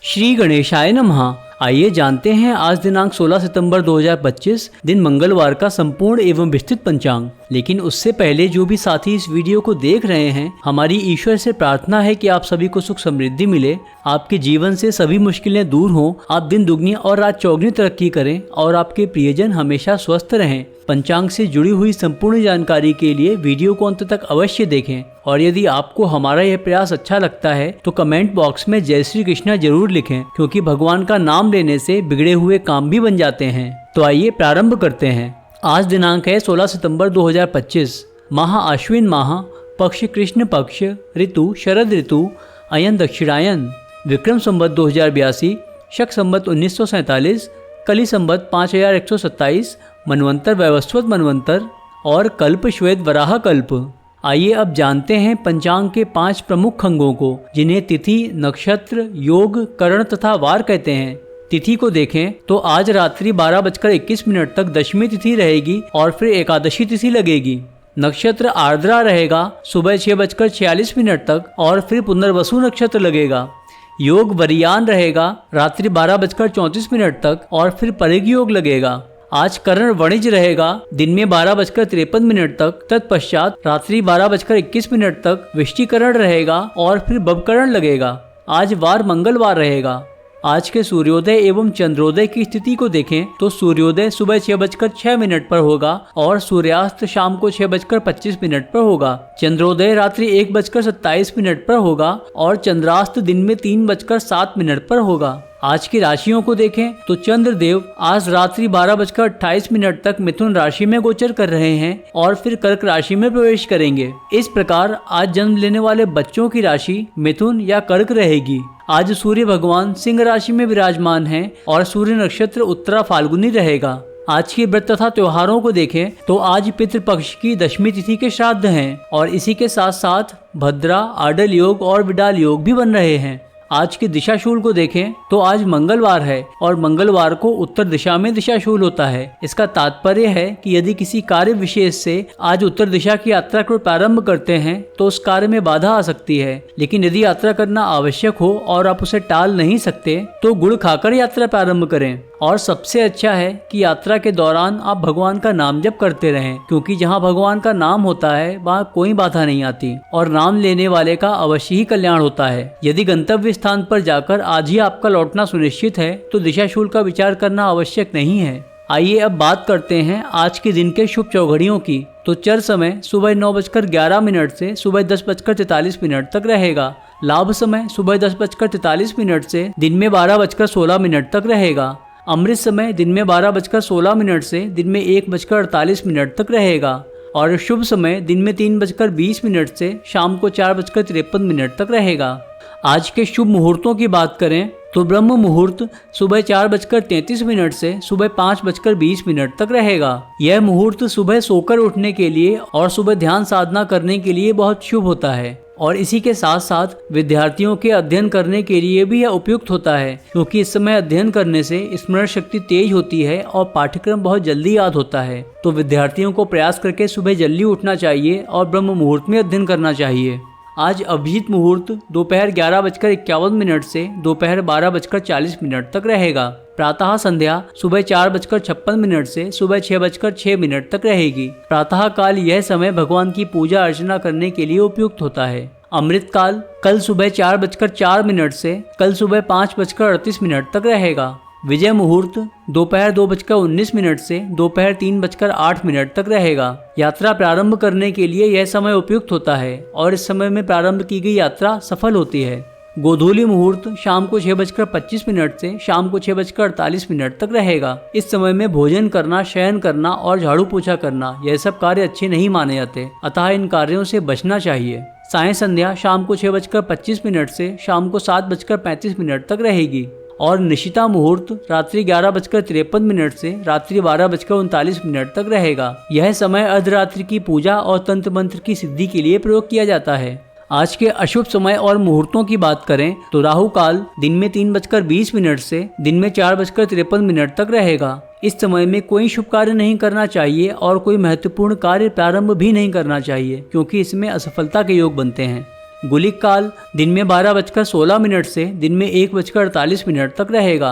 श्री गणेशाय नमः। आइए जानते हैं आज दिनांक 16 सितंबर 2025 दिन मंगलवार का संपूर्ण एवं विस्तृत पंचांग। लेकिन उससे पहले जो भी साथी इस वीडियो को देख रहे हैं, हमारी ईश्वर से प्रार्थना है कि आप सभी को सुख समृद्धि मिले, आपके जीवन से सभी मुश्किलें दूर हों, आप दिन दुगनी और रात चौगनी तरक्की करें और आपके प्रियजन हमेशा स्वस्थ रहें। पंचांग से जुड़ी हुई संपूर्ण जानकारी के लिए वीडियो को अंत तक अवश्य देखें और यदि आपको हमारा यह प्रयास अच्छा लगता है तो कमेंट बॉक्स में जय श्री कृष्णा जरूर लिखें, क्योंकि भगवान का नाम लेने से बिगड़े हुए काम भी बन जाते हैं। तो आइए प्रारंभ करते हैं। आज दिनांक है 16 सितंबर 2025, माह आश्विन माह, पक्ष कृष्ण पक्ष, ऋतु शरद ऋतु, अयन दक्षिणायन, विक्रम संवत 2082, शक संवत 1947, कली संवत 5127, मनवंतर वैवस्वत मनवंतर और कल्प श्वेत वराह कल्प। आइए अब जानते हैं पंचांग के 5 प्रमुख अंगों को, जिन्हें तिथि, नक्षत्र, योग, करण तथा वार कहते हैं। तिथि को देखें तो आज रात्रि 12:21 तक दशमी तिथि रहेगी और फिर एकादशी तिथि लगेगी। नक्षत्र आर्द्रा रहेगा सुबह 6:46 तक और फिर पुनर्वसु नक्षत्र लगेगा। योग वरियान रहेगा रात्रि 12:34 तक और फिर परिग योग लगेगा। आज करण वणिज रहेगा दिन में 12:53 तक, तत्पश्चात रात्रि 12:21 तक विष्टिकरण रहेगा और फिर बबकरण लगेगा। आज वार मंगलवार रहेगा। आज के सूर्योदय एवं चंद्रोदय की स्थिति को देखें तो सूर्योदय सुबह 6:06 पर होगा और सूर्यास्त शाम को 6:25 पर होगा। चंद्रोदय रात्रि 1:27 पर होगा और चंद्रास्त दिन में 3:07 पर होगा। आज की राशियों को देखें तो चंद्रदेव आज रात्रि 12:28 तक मिथुन राशि में गोचर कर रहे हैं और फिर कर्क राशि में प्रवेश करेंगे। इस प्रकार आज जन्म लेने वाले बच्चों की राशि मिथुन या कर्क रहेगी। आज सूर्य भगवान सिंह राशि में विराजमान हैं और सूर्य नक्षत्र उत्तरा फाल्गुनी रहेगा। आज के व्रत तथा त्योहारों को देखें तो आज पितृपक्ष की दशमी तिथि के श्राद्ध हैं और इसी के साथ साथ भद्रा, आडल योग और विडाल योग भी बन रहे हैं। आज की दिशाशूल को देखें तो आज मंगलवार है और मंगलवार को उत्तर दिशा में दिशाशूल होता है। इसका तात्पर्य है कि यदि किसी कार्य विशेष से आज उत्तर दिशा की यात्रा को प्रारंभ करते हैं तो उस कार्य में बाधा आ सकती है, लेकिन यदि यात्रा करना आवश्यक हो और आप उसे टाल नहीं सकते तो गुड़ खाकर यात्रा प्रारंभ करें। और सबसे अच्छा है कि यात्रा के दौरान आप भगवान का नाम जप करते रहें, क्योंकि जहाँ भगवान का नाम होता है वहाँ कोई बाधा नहीं आती और नाम लेने वाले का अवश्य ही कल्याण होता है। यदि गंतव्य स्थान पर जाकर आज ही आपका लौटना सुनिश्चित है तो दिशाशूल का विचार करना आवश्यक नहीं है। आइए अब बात करते हैं आज के दिन के शुभ चौघड़ियों की। तो चर समय सुबह 9:11 से सुबह 10:43 तक रहेगा। लाभ समय सुबह 10:43 से दिन में 12:16 तक रहेगा। अमृत समय दिन में 12:16 से दिन में 1:48 तक रहेगा और शुभ समय दिन में 3:20 से शाम को 4:53 तक रहेगा। आज के शुभ मुहूर्तों की बात करें तो ब्रह्म मुहूर्त सुबह 4:33 से सुबह 5:20 तक रहेगा। यह मुहूर्त सुबह सोकर उठने के लिए और सुबह ध्यान साधना करने के लिए बहुत शुभ होता है और इसी के साथ साथ विद्यार्थियों के अध्ययन करने के लिए भी यह उपयुक्त होता है, क्योंकि इस समय अध्ययन करने से स्मरण शक्ति तेज होती है और पाठ्यक्रम बहुत जल्दी याद होता है। तो विद्यार्थियों को प्रयास करके सुबह जल्दी उठना चाहिए और ब्रह्म मुहूर्त में अध्ययन करना चाहिए। आज अभिजीत मुहूर्त दोपहर 11:51 से दोपहर 12:40 तक रहेगा। प्रातः संध्या सुबह 4:56 से सुबह 6:06 तक रहेगी। प्रातः काल यह समय भगवान की पूजा अर्चना करने के लिए उपयुक्त होता है। अमृत काल कल सुबह 4:04 से कल सुबह 5:38 तक रहेगा। विजय मुहूर्त दोपहर 2:19 से दोपहर 3:08 तक रहेगा। यात्रा प्रारंभ करने के लिए यह समय उपयुक्त होता है और इस समय में प्रारंभ की गई यात्रा सफल होती है। गोधूली मुहूर्त शाम को 6:25 से शाम को 6:48 तक रहेगा। इस समय में भोजन करना, शयन करना और झाड़ू पोछा करना यह सब कार्य अच्छे नहीं माने जाते, अतः इन कार्यों से बचना चाहिए। सायं संध्या शाम को 6:25 से शाम को 7:35 तक रहेगी और निशिता मुहूर्त रात्रि 11:53 से रात्रि 12:39 तक रहेगा। यह समय अर्धरात्रि की पूजा और तंत्र मंत्र की सिद्धि के लिए प्रयोग किया जाता है। आज के अशुभ समय और मुहूर्तों की बात करें तो राहु काल दिन में 3:20 से दिन में 4:53 तक रहेगा। इस समय में कोई शुभ कार्य नहीं करना चाहिए और कोई महत्वपूर्ण कार्य प्रारंभ भी नहीं करना चाहिए, क्योंकि इसमें असफलता के योग बनते हैं। गुलिक काल दिन में 12:16 से दिन में 1:48 तक रहेगा।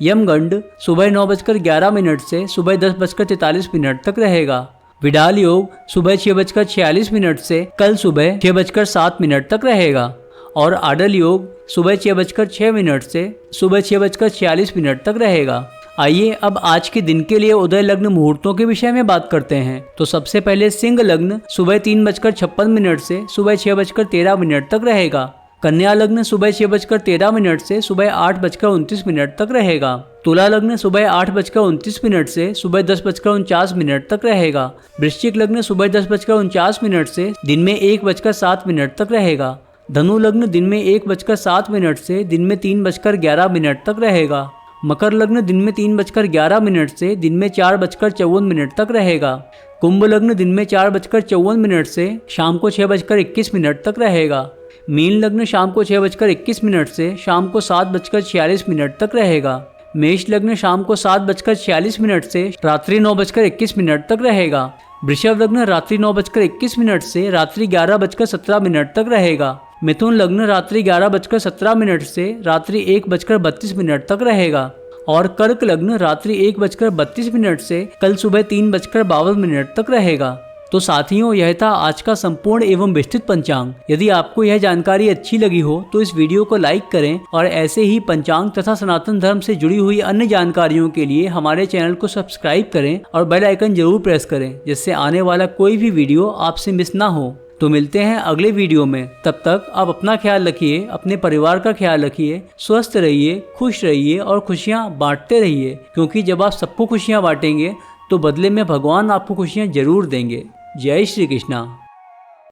यमगंड सुबह 9:11 से सुबह 10:43 तक रहेगा। विडाल योग सुबह 6:46 से कल सुबह 6:07 तक रहेगा। और आडल योग सुबह 6:06 से सुबह 6:46 तक रहेगा। आइए अब आज के दिन के लिए उदय लग्न मुहूर्तों के विषय में बात करते हैं। तो सबसे पहले सिंह लग्न सुबह 3:56 से सुबह 6:13 तक रहेगा। कन्या लग्न सुबह 6:13 से सुबह 8:29 तक रहेगा। तुला लग्न सुबह 8:29 से सुबह 10:49 तक रहेगा। वृश्चिक लग्न सुबह 10:49 से दिन में 1:07 तक रहेगा। धनु लग्न दिन में 1:07 से दिन में 3:11 तक रहेगा। मकर लग्न दिन में 3:11 से दिन में 4:54 तक रहेगा। कुंभ लग्न दिन में 4:54 से शाम को 6:21 तक रहेगा। मीन लग्न शाम को 6:21 से शाम को 7:46 तक रहेगा। मेष लग्न शाम को 7:46 से रात्रि 9:21 तक रहेगा। वृषभ लग्न रात्रि 9:21 से रात्रि 11:17 तक रहेगा। मिथुन लग्न रात्रि 11:17 से रात्रि 1:32 तक रहेगा। और कर्क लग्न रात्रि 1:32 से कल सुबह 3:52 तक रहेगा। तो साथियों, यह था आज का संपूर्ण एवं विस्तृत पंचांग। यदि आपको यह जानकारी अच्छी लगी हो तो इस वीडियो को लाइक करें और ऐसे ही पंचांग तथा सनातन धर्म से जुड़ी हुई अन्य जानकारियों के लिए हमारे चैनल को सब्सक्राइब करें और बेल आइकन जरूर प्रेस करें, जिससे आने वाला कोई भी वीडियो आपसे मिस ना हो। तो मिलते हैं अगले वीडियो में। तब तक आप अपना ख्याल रखिए, अपने परिवार का ख्याल रखिए, स्वस्थ रहिए, खुश रहिए और खुशियाँ बांटते रहिए, क्योंकि जब आप सबको खुशियाँ बांटेंगे तो बदले में भगवान आपको खुशियाँ जरूर देंगे। जय श्री कृष्णा।